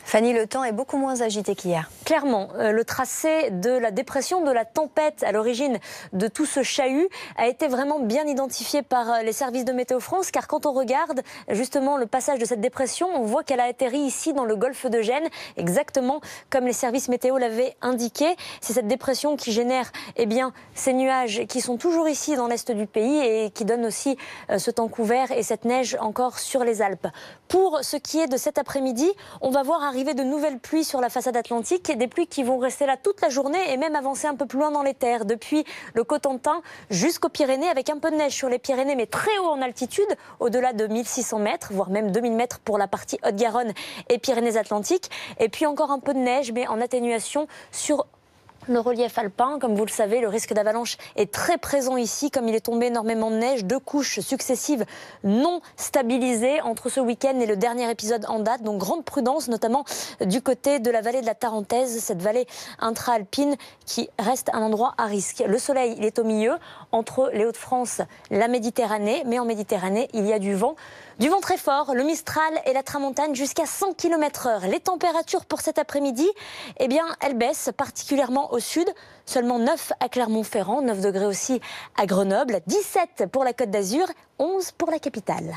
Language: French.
Fanny, le temps est beaucoup moins agité qu'hier. Clairement, le tracé de la dépression, de la tempête à l'origine de tout ce chahut a été vraiment bien identifié par les services de Météo France, car quand on regarde justement le passage de cette dépression, on voit qu'elle a atterri ici dans le golfe de Gênes, exactement comme les services météo l'avaient indiqué. C'est cette dépression qui génère ces nuages qui sont toujours ici dans l'est du pays et qui donnent aussi ce temps couvert et cette neige encore sur les Alpes. Pour ce qui est de cet après-midi, on va voir arriver de nouvelles pluies sur la façade atlantique, des pluies qui vont rester là toute la journée et même avancer un peu plus loin dans les terres, depuis le Cotentin jusqu'aux Pyrénées, avec un peu de neige sur les Pyrénées, mais très haut en altitude, au-delà de 1600 mètres, voire même 2000 mètres pour la partie Haute-Garonne et Pyrénées-Atlantiques. Et puis encore un peu de neige, mais en atténuation sur le relief alpin. Comme vous le savez, le risque d'avalanche est très présent ici, comme il est tombé énormément de neige, 2 couches successives non stabilisées entre ce week-end et le dernier épisode en date. Donc grande prudence, notamment du côté de la vallée de la Tarentaise, cette vallée intra-alpine qui reste un endroit à risque. Le soleil, il est au milieu, entre les Hauts-de-France, la Méditerranée, mais en Méditerranée, il y a du vent. Du vent très fort, le Mistral et la Tramontane jusqu'à 100 km/h. Les températures pour cet après-midi, elles baissent particulièrement au sud. Seulement 9 à Clermont-Ferrand, 9 degrés aussi à Grenoble, 17 pour la Côte d'Azur, 11 pour la capitale.